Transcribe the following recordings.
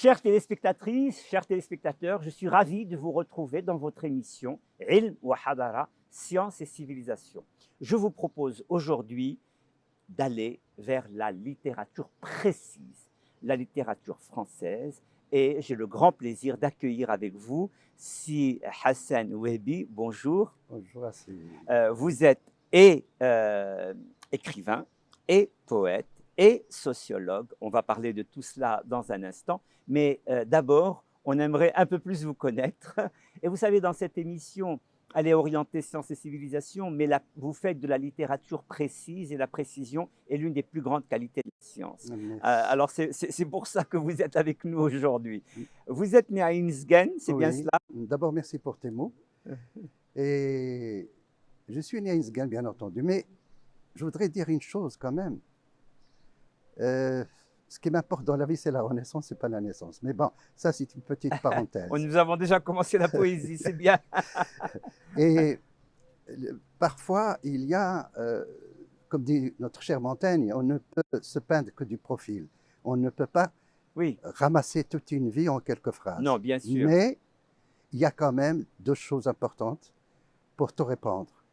Chères téléspectatrices, chers téléspectateurs, je suis ravi de vous retrouver dans votre émission Ilm wa Hadara, Science et Civilisation. Je vous propose aujourd'hui d'aller vers la littérature précise, la littérature française, et j'ai le grand plaisir d'accueillir avec vous Si Hassan Wehbi. Bonjour. Bonjour Assi. Vous êtes écrivain et poète et sociologue. On va parler de tout cela dans un instant. Mais d'abord, on aimerait un peu plus vous connaître. Et vous savez, dans cette émission, elle est orientée sciences et civilisation, mais vous faites de la littérature précise et la précision est l'une des plus grandes qualités de la science. Alors, c'est pour ça que vous êtes avec nous aujourd'hui. Vous êtes né à Insgen, c'est bien cela? D'abord, merci pour tes mots. Et je suis né à Insgen, bien entendu, mais je voudrais dire une chose quand même. Ce qui m'importe dans la vie, c'est la renaissance, ce n'est pas la naissance. Mais bon, ça, c'est une petite parenthèse. Nous avons déjà commencé la poésie, c'est bien. Et parfois, il y a, comme dit notre cher Montaigne, on ne peut se peindre que du profil. On ne peut pas ramasser toute une vie en quelques phrases. Non, bien sûr. Mais il y a quand même deux choses importantes pour te répondre.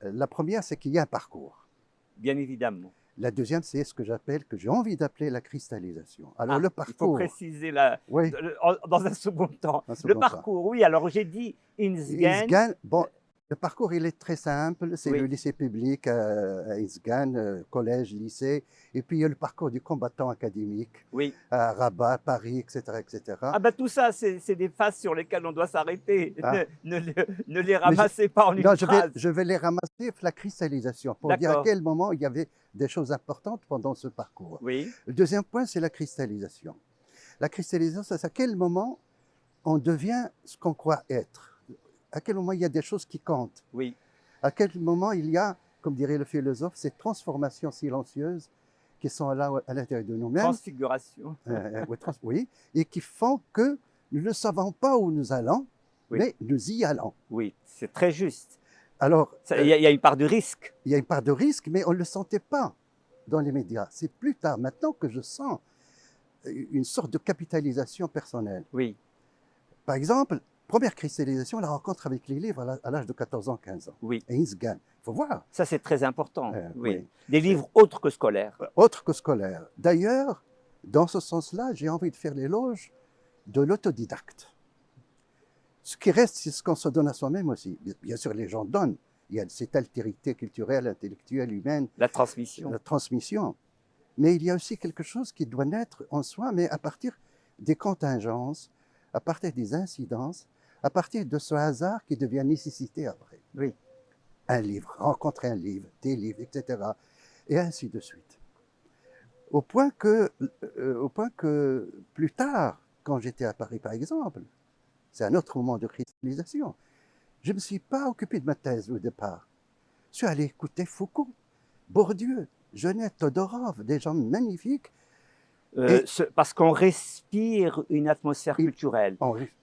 La première, c'est qu'il y a un parcours. Bien évidemment. La deuxième, c'est ce que j'ai envie d'appeler la cristallisation. Alors, le parcours. Il faut préciser dans un second temps. Le parcours, oui. Alors, j'ai dit Insgen. Bon, le parcours, il est très simple. C'est le lycée public à Insgen, collège, lycée. Et puis, il y a le parcours du combattant académique à Rabat, Paris, etc. etc. Ah ben tout ça, c'est des phases sur lesquelles on doit s'arrêter. Ne les ramassez pas en une phrase. Je vais les ramasser, la cristallisation, pour dire à quel moment il y avait des choses importantes pendant ce parcours. Oui. Le deuxième point, c'est la cristallisation. La cristallisation, c'est à quel moment on devient ce qu'on croit être. À quel moment il y a des choses qui comptent. Oui. À quel moment il y a, comme dirait le philosophe, ces transformations silencieuses qui sont là à l'intérieur de nous-mêmes. Transfiguration. Oui, et qui font que nous ne savons pas où nous allons, mais nous y allons. Oui, c'est très juste. Alors, il y a une part de risque. Il y a une part de risque, mais on ne le sentait pas dans les médias. C'est plus tard, maintenant que je sens une sorte de capitalisation personnelle. Oui. Par exemple, première cristallisation, la rencontre avec les livres à l'âge de 14 ans, 15 ans. Oui. Et Insgen, il faut voir. Ça, c'est très important. Oui. Des livres autres que scolaires. Autres que scolaires. D'ailleurs, dans ce sens-là, j'ai envie de faire l'éloge de l'autodidacte. Ce qui reste, c'est ce qu'on se donne à soi-même aussi. Bien sûr, les gens donnent. Il y a cette altérité culturelle, intellectuelle, humaine. La transmission. La transmission. Mais il y a aussi quelque chose qui doit naître en soi, mais à partir des contingences, à partir des incidences, à partir de ce hasard qui devient nécessité après. Oui. Un livre, rencontrer un livre, des livres, etc. Et ainsi de suite. Au point que plus tard, quand j'étais à Paris par exemple, c'est un autre moment de cristallisation, je ne me suis pas occupé de ma thèse au départ. Je suis allé écouter Foucault, Bourdieu, Genet, Todorov, des gens magnifiques. Parce qu'on respire une atmosphère culturelle.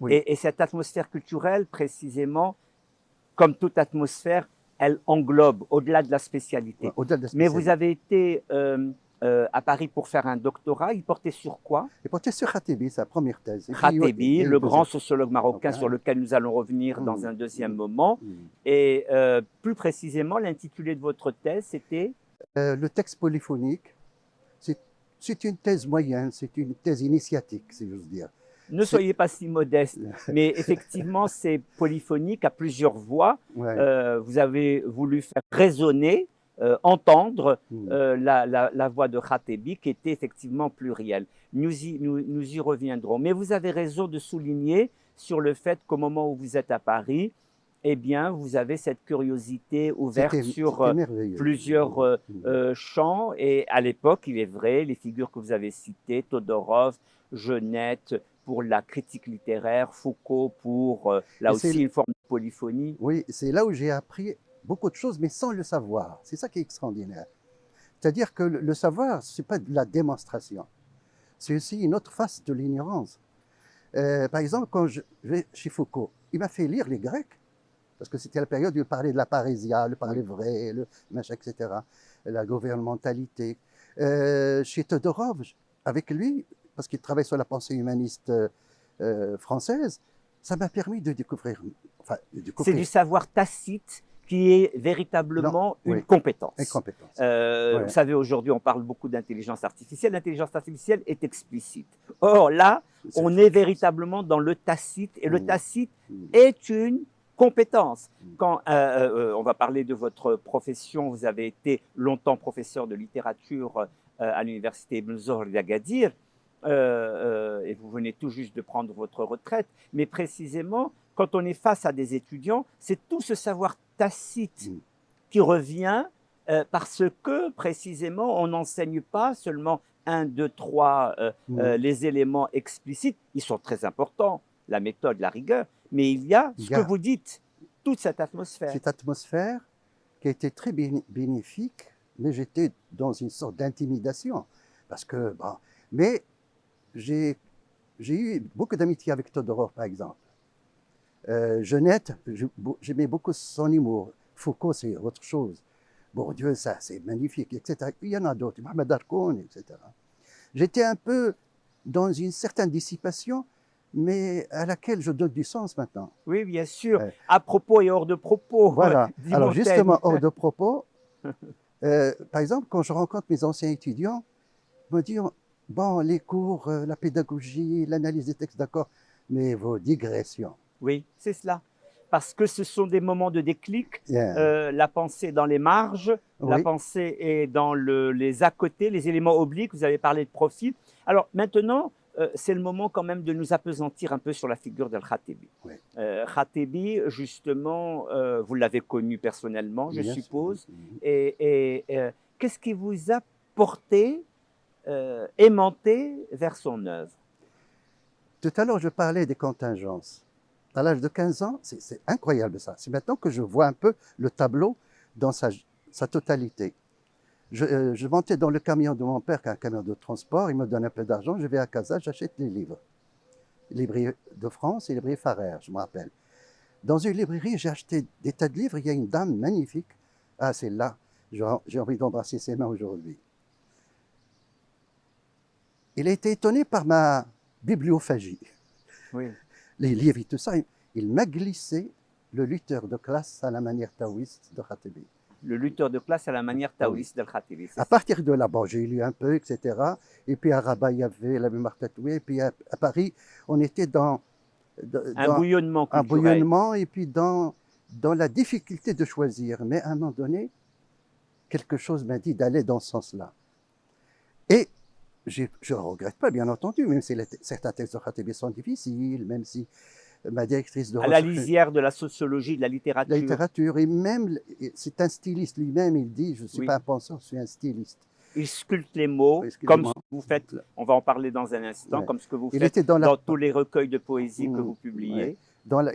Et cette atmosphère culturelle, précisément, comme toute atmosphère, elle englobe au-delà de la spécialité. Mais vous avez été à Paris pour faire un doctorat. Il portait sur quoi? Il portait sur Khatebi, sa première thèse. Khatebi, le grand sociologue marocain sur lequel nous allons revenir dans un deuxième moment. Et plus précisément, l'intitulé de votre thèse, c'était le texte polyphonique. C'est une thèse moyenne, c'est une thèse initiatique, si j'ose dire. Ne soyez pas si modeste, mais effectivement, c'est polyphonique à plusieurs voix. Vous avez voulu faire résonner, entendre la voix de Khatebi, qui était effectivement plurielle. Nous y reviendrons. Mais vous avez raison de souligner sur le fait qu'au moment où vous êtes à Paris, eh bien, vous avez cette curiosité ouverte sur plusieurs champs. Et à l'époque, il est vrai, les figures que vous avez citées, Todorov, Genet, pour la critique littéraire, Foucault pour, là aussi, une forme de polyphonie. Oui, c'est là où j'ai appris beaucoup de choses, mais sans le savoir. C'est ça qui est extraordinaire. C'est-à-dire que le savoir, ce n'est pas de la démonstration. C'est aussi une autre face de l'ignorance. Par exemple, quand je vais chez Foucault, il m'a fait lire les Grecs, parce que c'était la période où il parlait de la parésia, le parler vrai, le machin, etc., la gouvernementalité. Chez Todorov, avec lui, parce qu'il travaille sur la pensée humaniste française, ça m'a permis de découvrir. Enfin, c'est du savoir tacite qui est véritablement une compétence. Une compétence. Vous savez, aujourd'hui, on parle beaucoup d'intelligence artificielle. L'intelligence artificielle est explicite. Or, là, on est véritablement dans le tacite, et le tacite est une compétence. Quand on va parler de votre profession, vous avez été longtemps professeur de littérature à l'université Ibn Zohr d'Agadir, et vous venez tout juste de prendre votre retraite, mais précisément, quand on est face à des étudiants, c'est tout ce savoir tacite qui revient parce que, précisément, on n'enseigne pas seulement 1, 2, 3, les éléments explicites. Ils sont très importants, la méthode, la rigueur, mais il y a ce que vous dites, toute cette atmosphère. Cette atmosphère qui a été très bénéfique, mais j'étais dans une sorte d'intimidation. Parce que, bon, mais j'ai eu beaucoup d'amitié avec Todorov, par exemple. Jeunette, j'aimais beaucoup son humour. Foucault, c'est autre chose. Bourdieu, ça, c'est magnifique, etc. Il y en a d'autres, Mohamed Harkoun, etc. J'étais un peu dans une certaine dissipation, mais à laquelle je donne du sens maintenant. Oui, bien sûr. À propos et hors de propos. Voilà. Alors, justement, hors de propos, par exemple, quand je rencontre mes anciens étudiants, ils me disent, bon, les cours, la pédagogie, l'analyse des textes, d'accord, mais vos digressions. Oui, c'est cela. Parce que ce sont des moments de déclic. La pensée est dans les marges, la pensée est dans les à côté, les éléments obliques. Vous avez parlé de profil. Alors maintenant, c'est le moment quand même de nous appesantir un peu sur la figure d'Al-Khatébi. Khatébi, justement, vous l'avez connu personnellement, je suppose. Et qu'est-ce qui vous a porté, aimanté vers son œuvre? Tout à l'heure, je parlais des contingences. À l'âge de 15 ans, c'est incroyable ça. C'est maintenant que je vois un peu le tableau dans sa totalité. Je montais dans le camion de mon père, qui est un camion de transport, il me donne un peu d'argent, je vais à Casa, j'achète les livres. Librairie de France et librairie Farrer, je me rappelle. Dans une librairie, j'ai acheté des tas de livres, il y a une dame magnifique. Ah, c'est là, j'ai envie d'embrasser ses mains aujourd'hui. Il a été étonné par ma bibliophagie. Oui. Les livres et tout ça, il m'a glissé le lutteur de classe à la manière taoïste de Khatébi. Le lutteur de classe à la manière taoïste d'Al-Khatébi. À partir de là, bon, j'ai lu un peu, etc. Et puis à Rabat, il y avait la mémoire tatouée. Et puis à Paris, on était dans un bouillonnement culturel. Un bouillonnement, et puis dans la difficulté de choisir. Mais à un moment donné, quelque chose m'a dit d'aller dans ce sens-là. Et je ne regrette pas, bien entendu, même si certains textes de Khatébi sont difficiles, même si ma directrice de recherche... À la lisière de la sociologie, de la littérature. La littérature, et même, c'est un styliste lui-même, il dit, je ne suis pas un penseur, je suis un styliste. Il sculpte les mots, comme ce que vous faites, on va en parler dans un instant, comme ce que vous faites dans tous les recueils de poésie que vous publiez.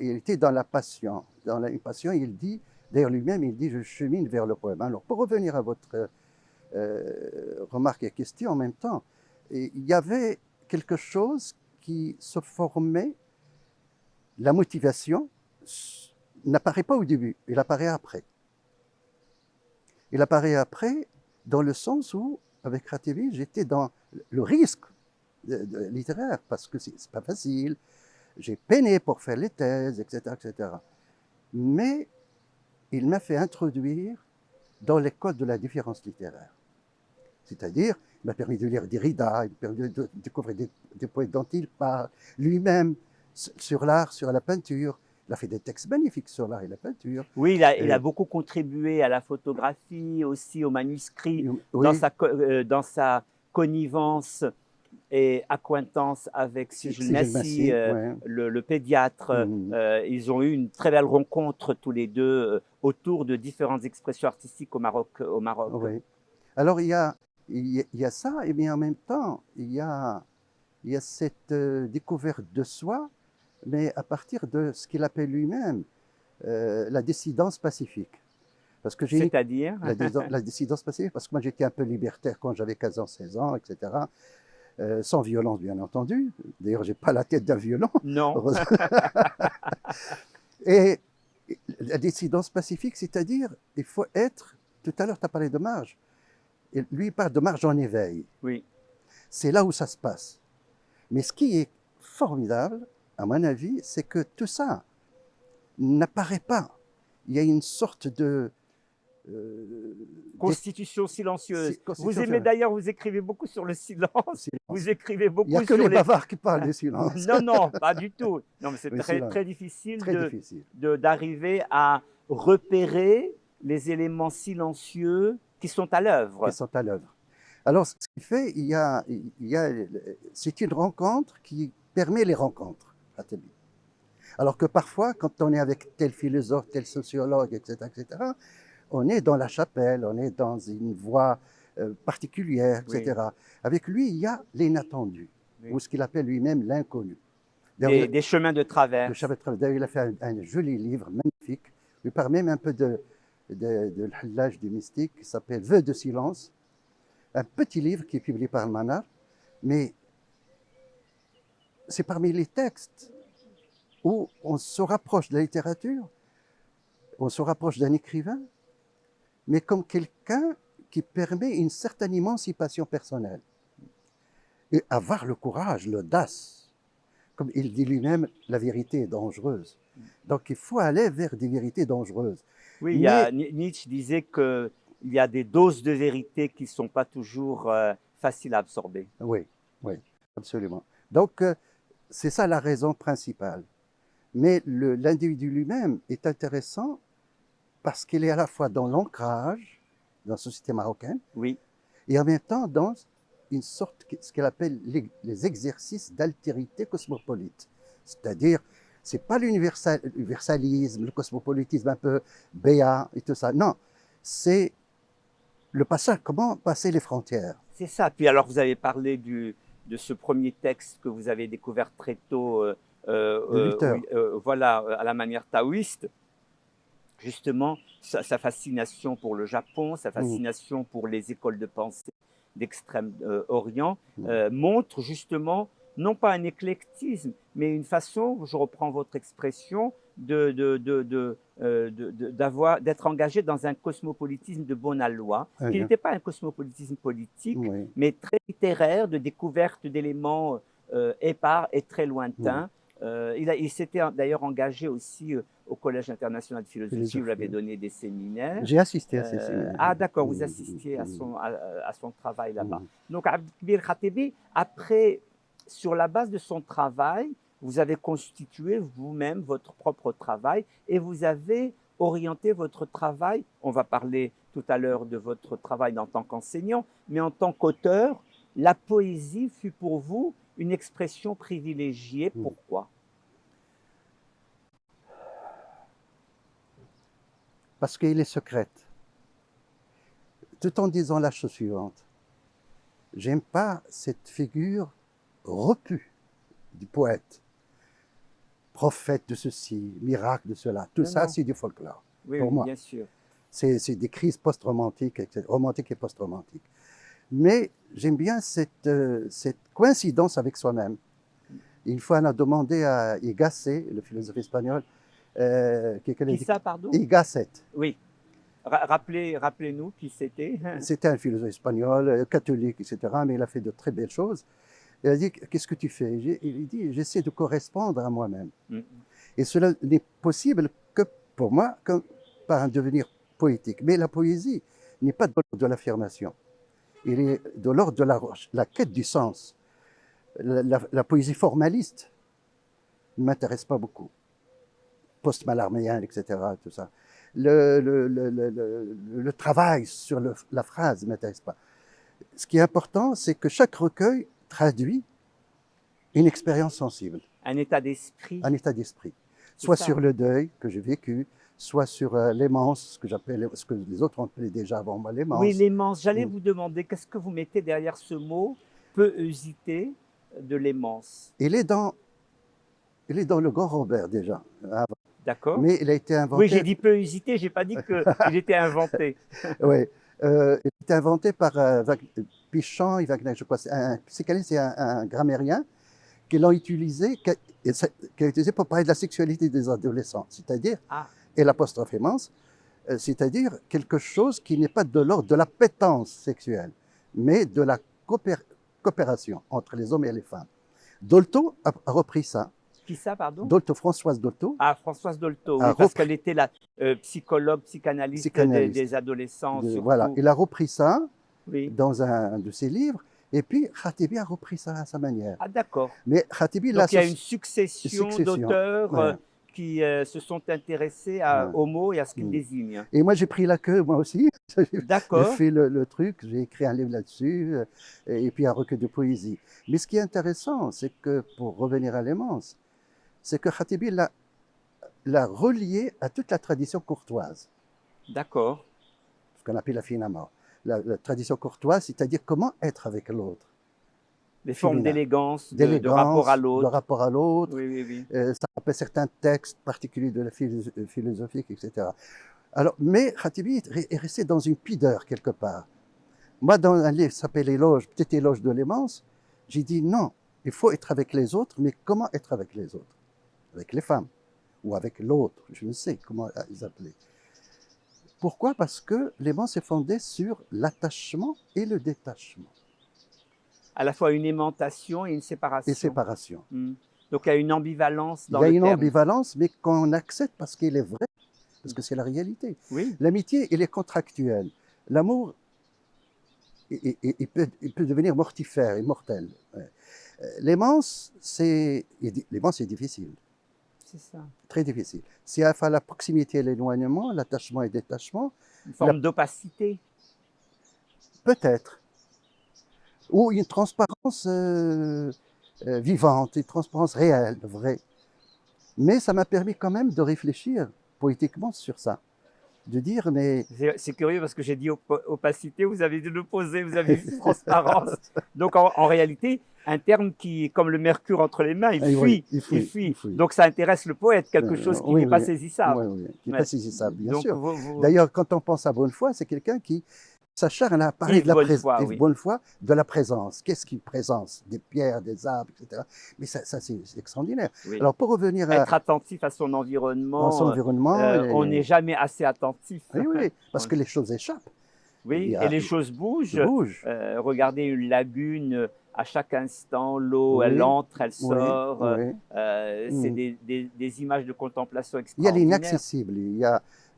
Il était dans la passion. Dans la passion, il dit, d'ailleurs lui-même, il dit, je chemine vers le poème. Alors, pour revenir à votre remarque et question en même temps, il y avait quelque chose qui se formait. La motivation n'apparaît pas au début, elle apparaît après. Elle apparaît après dans le sens où, avec Khatébi, j'étais dans le risque littéraire, parce que c'est pas facile. J'ai peiné pour faire les thèses, etc., etc. Mais il m'a fait introduire dans l'école de la différence littéraire. C'est-à-dire, il m'a permis de lire Derrida, il m'a permis de découvrir des poètes dont il parle, lui-même, sur l'art, sur la peinture. Il a fait des textes magnifiques sur l'art et la peinture. Oui, il a beaucoup contribué à la photographie, aussi au manuscrit, dans sa connivence et accointance avec Sijil Nassi, le pédiatre. Ils ont eu une très belle rencontre tous les deux autour de différentes expressions artistiques au Maroc. Oui. Alors il y a ça, et bien en même temps, il y a cette découverte de soi, mais à partir de ce qu'il appelle lui-même la dissidence pacifique. C'est-à-dire la dissidence pacifique, parce que moi j'étais un peu libertaire quand j'avais 15 ans, 16 ans, etc. Sans violence, bien entendu. D'ailleurs, je n'ai pas la tête d'un violon. Non. Et la dissidence pacifique, c'est-à-dire, il faut être... Tout à l'heure, tu as parlé de marge. Et lui, il parle de marge en éveil. Oui. C'est là où ça se passe. Mais ce qui est formidable, à mon avis, c'est que tout ça n'apparaît pas. Il y a une sorte de... Constitution silencieuse. constitution Vous aimez d'ailleurs, vous écrivez beaucoup sur le silence. Vous écrivez Il n'y beaucoup a que sur les bavards qui parlent de silence. Non, non, pas du tout. Non, mais c'est Le très, silence. très difficile Très difficile. d'arriver à repérer les éléments silencieux qui sont à l'œuvre. Qui sont à l'œuvre. Alors, ce qui fait, c'est une rencontre qui permet les rencontres, Ratibé. Alors que parfois, quand on est avec tel philosophe, tel sociologue, etc., on est dans la chapelle, on est dans une voie particulière, etc. Oui. Avec lui, il y a l'inattendu, oui. Ou ce qu'il appelle lui-même l'inconnu. Des chemins de travers. D'ailleurs, il a fait un joli livre, magnifique. Il parle même un peu de l'hallaj du mystique, qui s'appelle Vœux de silence. Un petit livre qui est publié par le Manar, mais c'est parmi les textes où on se rapproche de la littérature, on se rapproche d'un écrivain, mais comme quelqu'un qui permet une certaine émancipation personnelle. Et avoir le courage, l'audace. Comme il dit lui-même, la vérité est dangereuse. Donc il faut aller vers des vérités dangereuses. Oui, Nietzsche disait qu'il y a des doses de vérité qui ne sont pas toujours faciles à absorber. Oui, oui, absolument. Donc c'est ça la raison principale. Mais l'individu lui-même est intéressant parce qu'il est à la fois dans l'ancrage, dans la société marocaine, oui. Et en même temps dans une sorte, ce qu'elle appelle les exercices d'altérité cosmopolite. C'est-à-dire, ce n'est pas l'universalisme, le cosmopolitisme un peu béat et tout ça. Non, c'est le passage, comment passer les frontières. C'est ça. Puis alors, vous avez parlé de ce premier texte que vous avez découvert très tôt, voilà, à la manière taoïste. Justement, sa fascination pour le Japon, sa fascination pour les écoles de pensée d'Extrême-Orient montre justement, non pas un éclectisme, mais une façon, je reprends votre expression, d'être engagé dans un cosmopolitisme de bonne aloi, qui n'était pas un cosmopolitisme politique, mais très littéraire, de découverte d'éléments épars et très lointains. Il s'était d'ailleurs engagé aussi au Collège international de philosophie, vous avez donné des séminaires. J'ai assisté à ces séminaires. Ah d'accord, vous assistiez à son travail là-bas. Donc Abdelkbir Khatibé, après, sur la base de son travail, vous avez constitué vous-même votre propre travail et vous avez orienté votre travail, on va parler tout à l'heure de votre travail en tant qu'enseignant, mais en tant qu'auteur, la poésie fut pour vous une expression privilégiée. Pourquoi? Parce qu'elle est secrète. Tout en disant la chose suivante. J'aime pas cette figure repue du poète. Prophète de ceci, miracle de cela. Tout ça, c'est du folklore. Oui, pour moi. Bien sûr. C'est des crises post-romantiques, romantiques et post-romantiques. Mais j'aime bien cette coïncidence avec soi-même. Une fois, on a demandé à Igasset, le philosophe espagnol, qui ça, pardon? Igasset. Oui. Rappelez-nous qui c'était. C'était un philosophe espagnol, catholique, etc., mais il a fait de très belles choses. Il a dit, qu'est-ce que tu fais? Il dit, j'essaie de correspondre à moi-même. Et cela n'est possible que pour moi, que par un devenir poétique. Mais la poésie n'est pas de l'ordre de l'affirmation. Il est de l'ordre de la quête du sens. La poésie formaliste ne m'intéresse pas beaucoup. Post-malarméen, etc., tout ça. Le travail sur la phrase ne m'intéresse pas. Ce qui est important, c'est que chaque recueil traduit une expérience sensible. Un état d'esprit. Un état d'esprit. Soit sur le deuil que j'ai vécu, soit sur l'aimance, ce que les autres ont appelé déjà avant moi l'aimance. Oui, l'aimance. J'allais vous demander, qu'est-ce que vous mettez derrière ce mot, peusité de l'aimance? Il est dans le Grand Robert déjà. D'accord. Mais il a été inventé. Oui, j'ai dit peusité, j'ai pas dit qu'il était inventé. Oui, il a été inventé par Pichon et Wagner, je crois. C'est un grammairien qui l'a utilisé, pour parler de la sexualité des adolescents, c'est-à-dire, et l'apostrophe aimance, c'est-à-dire quelque chose qui n'est pas de l'ordre de la pétence sexuelle, mais de la coopération entre les hommes et les femmes. Dolto a repris ça. Qui ça, pardon? Dolto, Françoise Dolto. Ah, Françoise Dolto, a oui, parce repris- qu'elle était la psychologue, psychanalyste, des adolescents, surtout. Voilà, il a repris ça Oui. dans un de ses livres, et puis Khatibi a repris ça à sa manière. Ah, d'accord. Mais Khatibi, Donc, il y a une succession d'auteurs ouais. qui se sont intéressés Ouais. au mot et à ce qu'il désigne. Et moi, j'ai pris la queue, moi aussi. D'accord. J'ai fait le truc, j'ai écrit un livre là-dessus, et puis un recueil de poésie. Mais ce qui est intéressant, c'est que, pour revenir à Lémence, c'est que Khatibi l'a relié à toute la tradition courtoise. D'accord. Ce qu'on appelle la finama. La tradition courtoise, c'est-à-dire comment être avec l'autre. Des formes d'élégance, de rapport à l'autre. De rapport à l'autre. Oui, oui, oui. Ça rappelle certains textes particuliers de la philosophie, etc. Alors, mais Khatibi est resté dans une pudeur quelque part. Moi, dans un livre qui s'appelle Éloge, Petit éloge de Lémence, j'ai dit non, il faut être avec les autres, mais comment être avec les autres? Avec les femmes, ou avec l'autre, je ne sais comment ils appelaient. Pourquoi? Parce que Lémence est fondée sur l'attachement et le détachement. À la fois une aimantation et une séparation. Et séparation. Donc il y a une ambivalence dans le terme. Il y a une terme. ambivalence, mais qu'on accepte parce qu'elle est vraie, parce que c'est la réalité. Oui. L'amitié, elle est contractuelle. L'amour, il peut devenir mortifère et mortel. L'aimance, c'est difficile. C'est ça. Très difficile. C'est à la fois la proximité et l'éloignement, l'attachement et le détachement. Une forme d'opacité. Peut-être. Ou une transparence vivante, une transparence réelle, vraie. Mais ça m'a permis quand même de réfléchir poétiquement sur ça. De dire, mais... C'est curieux parce que j'ai dit opacité, vous avez dit l'opposé, vous avez dit transparence. Donc en réalité, un terme qui, comme le mercure entre les mains, il fuit. Donc ça intéresse le poète, quelque chose qui n'est pas saisissable. Oui, qui n'est pas saisissable, bien donc, sûr. D'ailleurs, quand on pense à Bonnefoy, c'est quelqu'un qui s'acharne à parler de la présence. Bonnefoy, de la présence. Qu'est-ce qui présence? Des pierres, des arbres, etc. Mais ça c'est extraordinaire. Oui. Alors pour revenir à... Être attentif à son environnement. On n'est jamais assez attentif. Oui, parce que les choses échappent. Oui, et les choses bougent. Regardez une lagune, à chaque instant, l'eau, elle entre, elle sort. C'est des images de contemplation extraordinaires. Il y a l'inaccessible.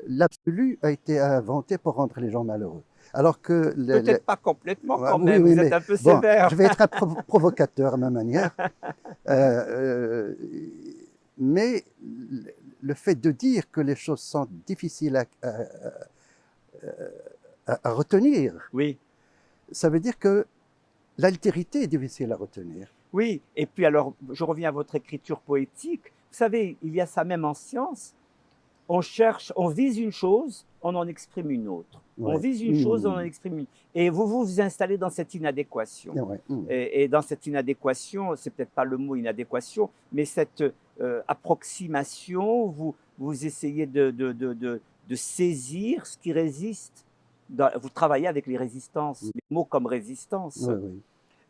L'absolu a été inventé pour rendre les gens malheureux. Alors que peut-être pas complètement quand même, vous êtes un peu sévère. Je vais être un provocateur à ma manière. Mais le fait de dire que les choses sont difficiles à retenir, oui, ça veut dire que l'altérité est difficile à retenir. Oui, et puis alors, je reviens à votre écriture poétique. Vous savez, il y a ça même en science. On cherche, on vise une chose, on en exprime une autre. Ouais. On vise une chose, on en exprime une. Et vous vous installez dans cette inadéquation. Ouais. Et dans cette inadéquation, c'est peut-être pas le mot inadéquation, mais cette approximation, vous essayez de saisir ce qui résiste. Vous travaillez avec les résistances, les mots comme résistance.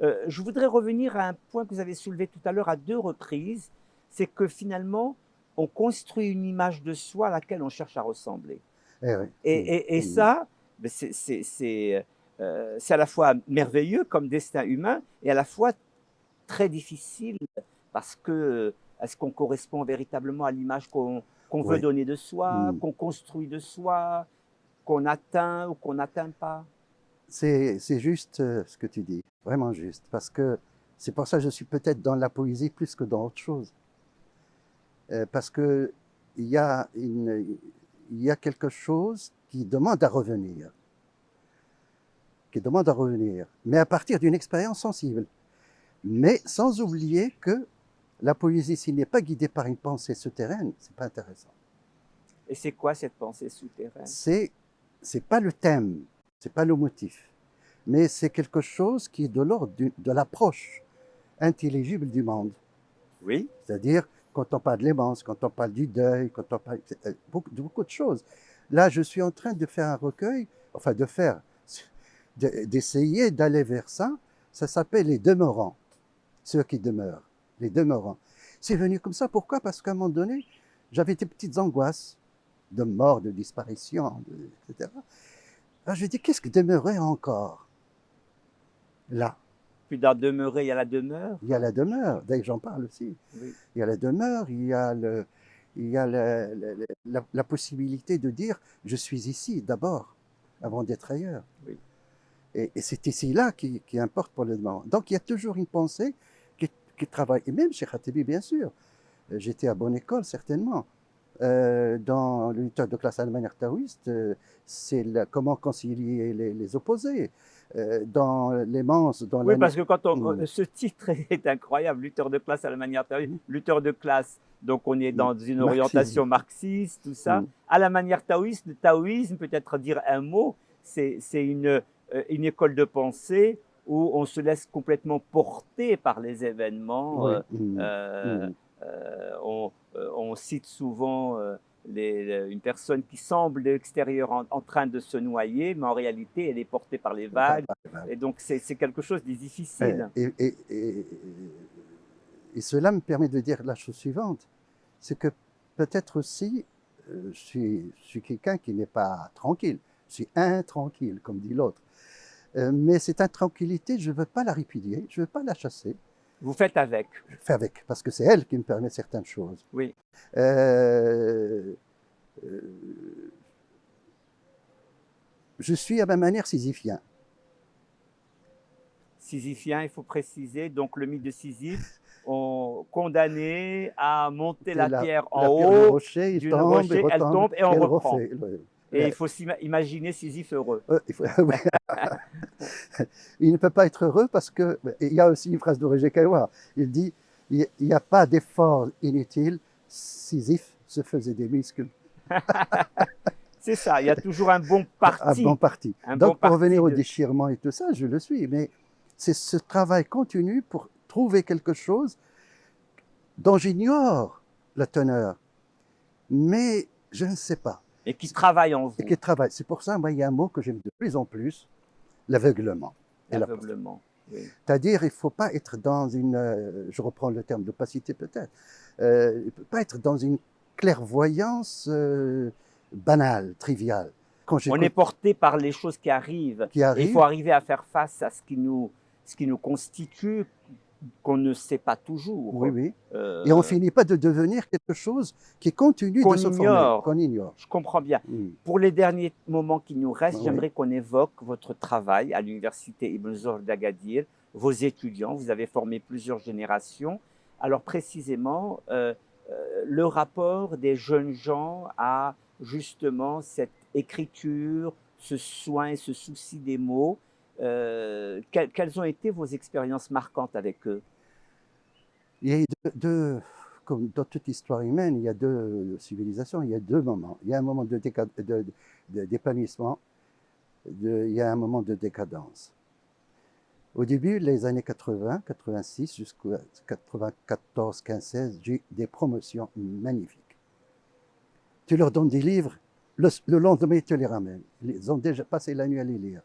Je voudrais revenir à un point que vous avez soulevé tout à l'heure à 2 reprises, c'est que finalement, on construit une image de soi à laquelle on cherche à ressembler. Et ça, c'est à la fois merveilleux comme destin humain et à la fois très difficile parce que est-ce qu'on correspond véritablement à l'image qu'on veut donner de soi, qu'on construit de soi, qu'on atteint ou qu'on n'atteint pas? C'est juste ce que tu dis, vraiment juste, parce que c'est pour ça que je suis peut-être dans la poésie plus que dans autre chose. Parce qu'il y a quelque chose qui demande à revenir, mais à partir d'une expérience sensible. Mais sans oublier que la poésie, s'il n'est pas guidée par une pensée souterraine, c'est pas intéressant. Et c'est quoi cette pensée souterraine? C'est pas le thème, c'est pas le motif, mais c'est quelque chose qui est de l'ordre de l'approche intelligible du monde. Oui. C'est-à-dire, quand on parle de l'aimance, quand on parle du deuil, quand on parle de beaucoup de choses. Là, je suis en train de faire un recueil, enfin d'essayer d'aller vers ça. Ça s'appelle les demeurants, ceux qui demeurent, les demeurants. C'est venu comme ça, pourquoi? Parce qu'à un moment donné, j'avais des petites angoisses de mort, de disparition, etc. Alors je dis, qu'est-ce qui demeurait encore là? Puis dans demeurer, il y a la demeure. Il y a la demeure, d'ailleurs j'en parle aussi. Oui. Il y a la demeure, il y a, la possibilité de dire je suis ici d'abord, avant d'être ailleurs. Oui. Et c'est ici-là qui importe pour le moment. Donc il y a toujours une pensée qui travaille, et même chez Khatebi bien sûr. J'étais à bonne école certainement. Dans le lutteur de classe allemagne taoïste, c'est comment concilier les opposés. Dans les manses, dans Oui, la... parce que quand ce titre est incroyable, lutteur de classe à la manière taoïste, lutteur de classe, donc on est dans une orientation marxiste, tout ça. À la manière taoïste, le taoïsme, peut-être dire un mot, c'est une école de pensée où on se laisse complètement porter par les événements. On cite souvent une personne qui semble de l'extérieur en train de se noyer, mais en réalité, elle est portée par les vagues. Et donc, c'est quelque chose de difficile. Et cela me permet de dire la chose suivante, c'est que peut-être aussi, je suis quelqu'un qui n'est pas tranquille, je suis intranquille, comme dit l'autre. Mais cette intranquillité, je ne veux pas la répudier, je ne veux pas la chasser. Vous faites avec. Je fais avec, parce que c'est elle qui me permet certaines choses. Oui. Je suis à ma manière sisyphien. Sisyphien, il faut préciser, donc le mythe de Sisyphe, condamné à monter la pierre en haut, rocher, elle tombe et on reprend. Refait, et il faut s'imaginer Sisyphe heureux. Il ne peut pas être heureux parce que, il y a aussi une phrase de Roger Caillois, il dit, il n'y a pas d'effort inutile, Sisyphe se faisait des muscles. C'est ça, il y a toujours un bon parti. Un bon parti. Donc pour revenir au déchirement et tout ça, je le suis, mais c'est ce travail continu pour trouver quelque chose dont j'ignore la teneur, mais je ne sais pas. Et qui travaille en vous. Et qui travaille. C'est pour ça, moi, il y a un mot que j'aime de plus en plus, l'aveuglement. L'aveuglement, oui. C'est-à-dire, il ne faut pas être dans une, je reprends le terme d'opacité peut-être, il ne faut pas être dans une clairvoyance banale, triviale. On est porté par les choses qui arrivent. Il faut arriver à faire face à ce qui nous constitue, qu'on ne sait pas toujours. Oui, oui. Et on ne finit pas de devenir quelque chose qui continue de se former, qu'on ignore. Je comprends bien. Pour les derniers moments qui nous restent, j'aimerais qu'on évoque votre travail à l'université Ibn Zohr d'Agadir, vos étudiants. Vous avez formé plusieurs générations. Alors précisément, le rapport des jeunes gens à justement cette écriture, ce soin, ce souci des mots. Quelles ont été vos expériences marquantes avec eux? Il y a comme dans toute histoire humaine, il y a deux civilisations, il y a deux moments. Il y a un moment d'épanouissement, il y a un moment de décadence. Au début, les années 80, 86, jusqu'à 94, 15, 16, j'ai eu des promotions magnifiques. Tu leur donnes des livres, le lendemain, ils te les ramènent. Ils ont déjà passé la nuit à les lire.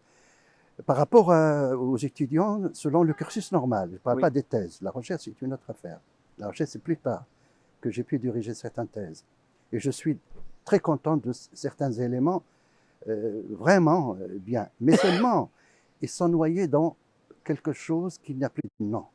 Par rapport aux étudiants, selon le cursus normal, je ne parle pas des thèses. La recherche, c'est une autre affaire. La recherche, c'est plus tard que j'ai pu diriger certaines thèses. Et je suis très content de certains éléments, vraiment bien. Mais seulement, ils sont noyés dans quelque chose qui n'a plus de nom.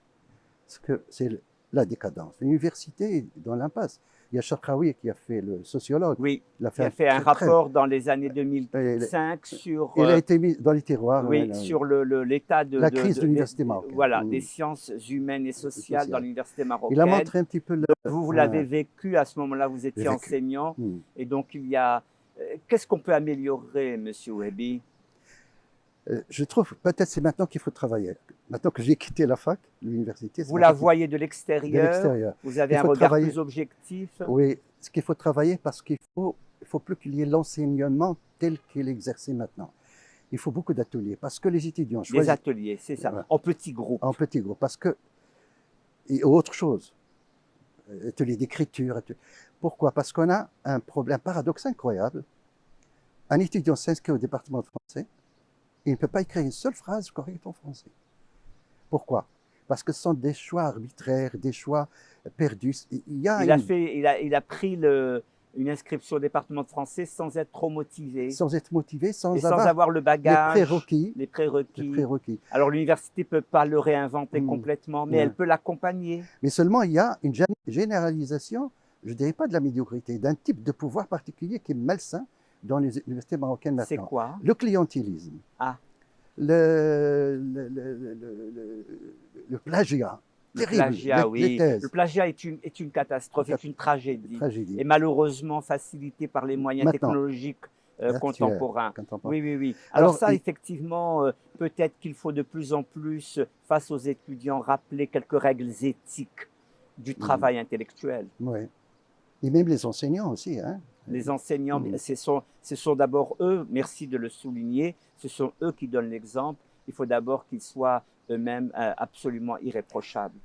Parce que c'est la décadence. L'université est dans l'impasse. Il y a Charqaoui qui a fait, le sociologue. Oui, qui a fait un rapport dans les années 2005 sur... Il a été mis dans les tiroirs. Oui, sur l'état de... La crise de l'université marocaine. Voilà, des sciences humaines et sociales dans l'université marocaine. Il a montré un petit peu... Vous l'avez vécu à ce moment-là, vous étiez enseignant. Et donc, il y a... Qu'est-ce qu'on peut améliorer, Monsieur Wehbi? Je trouve, peut-être c'est maintenant qu'il faut travailler. Maintenant que j'ai quitté la fac, l'université... Vous la voyez de l'extérieur. Vous avez un regard plus objectif. Oui, ce qu'il faut travailler parce qu'il faut plus qu'il y ait l'enseignement tel qu'il est exercé maintenant. Il faut beaucoup d'ateliers parce que les étudiants choisissent... Des ateliers, c'est ça, en petits groupes. En petits groupes, parce que... Et autre chose, ateliers d'écriture. Pourquoi? Parce qu'on a un problème, un paradoxe incroyable. Un étudiant s'inscrit au département de français, il ne peut pas écrire une seule phrase correcte en français. Pourquoi? Parce que ce sont des choix arbitraires, des choix perdus. Il a pris une inscription au département de français sans être trop motivé. Sans être motivé, Et sans sans avoir avoir le bagage, les prérequis. les prérequis. Les prérequis. Alors l'université ne peut pas le réinventer Mm. complètement, mais Ouais. elle peut l'accompagner. Mais seulement, il y a une généralisation, je ne dirais pas de la médiocrité, d'un type de pouvoir particulier qui est malsain dans les universités marocaines C'est maintenant. quoi? Le clientélisme. Ah. Le plagiat. Le Terrible. plagiat, les oui. thèses. Le plagiat est une catastrophe, est une tragédie. Tragédie. Et malheureusement facilité par les moyens Maintenant. technologiques Actuel, contemporains. contemporain. Oui, oui, oui. Alors ça, il- effectivement, peut-être qu'il faut de plus en plus, face aux étudiants, rappeler quelques règles éthiques du travail intellectuel. Ouais. Et même les enseignants aussi. Hein. Les enseignants, Mm. ce sont d'abord eux, merci de le souligner, ce sont eux qui donnent l'exemple. Il faut d'abord qu'ils soient eux-mêmes absolument irréprochables.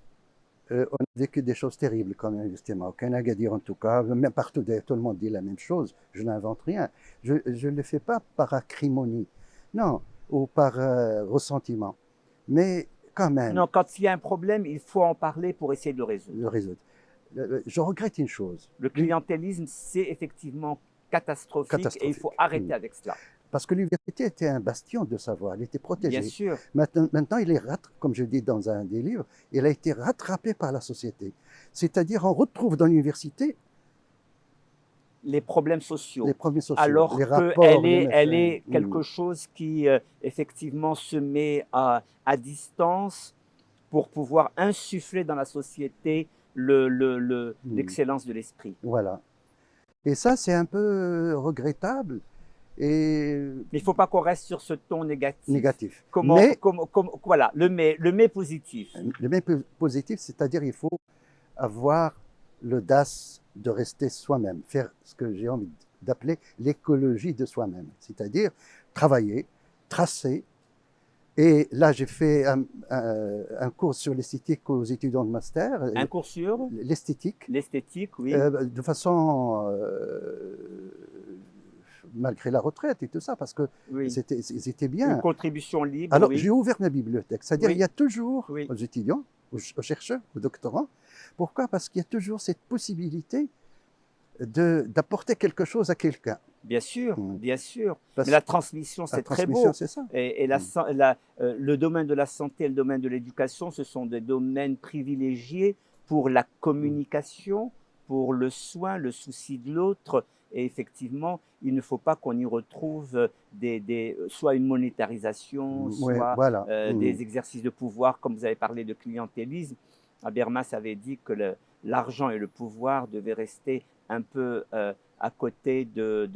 On a vécu des choses terribles comme l'université marocaine, à Agadir en tout cas, même partout, d'ailleurs, tout le monde dit la même chose, je n'invente rien. Je ne le fais pas par acrimonie, non, ou par ressentiment, mais quand même, Non, quand il y a un problème, il faut en parler pour essayer de le résoudre. le résoudre. Je regrette une chose, Le clientélisme, c'est effectivement catastrophique, et il faut arrêter avec cela. parce que l'université était un bastion de savoir, elle était protégée. Bien sûr. Maintenant, il est comme je dis dans un des livres, il a été rattrapé par la société. C'est-à-dire, on retrouve dans l'université Les problèmes sociaux. les premiers sociaux, Alors les rapports, qu'elle est quelque chose qui, effectivement, se met à distance pour pouvoir insuffler dans la société l'excellence de l'esprit. Voilà. Et ça, c'est un peu regrettable et Mais il ne faut pas qu'on reste sur ce ton négatif. négatif. Mais voilà, le mais positif. Le même positif, c'est-à-dire il faut avoir l'audace de rester soi-même, faire ce que j'ai envie d'appeler l'écologie de soi-même, c'est-à-dire travailler, tracer. Et là, j'ai fait un cours sur l'esthétique aux étudiants de master. Un cours sur l'esthétique. L'esthétique, oui. De façon, malgré la retraite et tout ça, parce que Oui. c'était bien. Une contribution libre. Alors, oui. j'ai ouvert ma bibliothèque. C'est-à-dire, Oui. il y a toujours, Oui. aux étudiants, aux chercheurs, aux doctorants, pourquoi? Parce qu'il y a toujours cette possibilité d'apporter quelque chose à quelqu'un. Bien sûr, Mm. bien sûr. Parce Mais la transmission, c'est très beau. c'est ça. Et le domaine de la santé et le domaine de l'éducation, ce sont des domaines privilégiés pour la communication, pour le soin, le souci de l'autre. Et effectivement, il ne faut pas qu'on y retrouve soit une monétarisation, Ouais, soit voilà. des exercices de pouvoir, comme vous avez parlé de clientélisme. Habermas avait dit que l'argent et le pouvoir devaient rester un peu à côté de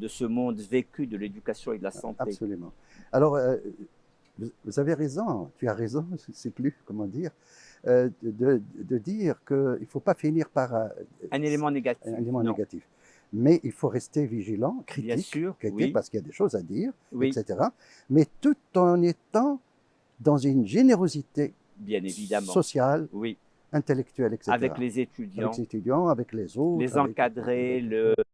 ce monde vécu de l'éducation et de la santé. Absolument. Alors, vous avez raison, tu as raison, je ne sais plus comment dire, de dire qu'il ne faut pas finir par un élément négatif. Un élément Non. négatif. Mais il faut rester vigilant, critique, Bien sûr, oui. parce qu'il y a des choses à dire, Oui. etc. Mais tout en étant dans une générosité Bien évidemment. sociale, Oui, intellectuelle, etc. avec les étudiants, Avec les étudiants, avec les autres. les encadrer,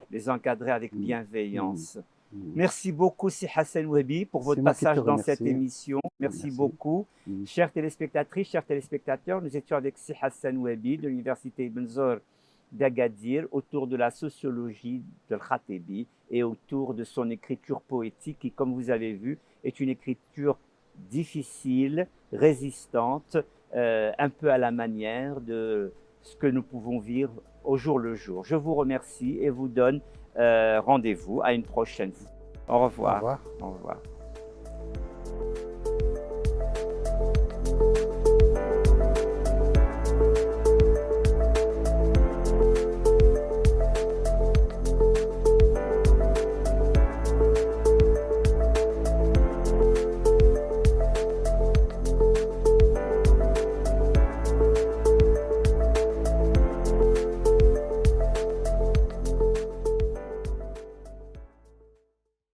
les encadrer avec Mm. bienveillance. Mm. Merci beaucoup, Si Hassan Wehbi, pour votre C'est moi qui te passage dans remercie. cette émission. Merci Merci. beaucoup. Mm. Chères téléspectatrices, chers téléspectateurs, nous étions avec Si Hassan Wehbi de l'Université Ibn Zor d'Agadir autour de la sociologie de Khatebi et autour de son écriture poétique qui, comme vous avez vu, est une écriture difficile, résistante, un peu à la manière de ce que nous pouvons vivre au jour le jour. Je vous remercie et vous donne rendez-vous à une prochaine fois. Au revoir. Au revoir. Au revoir.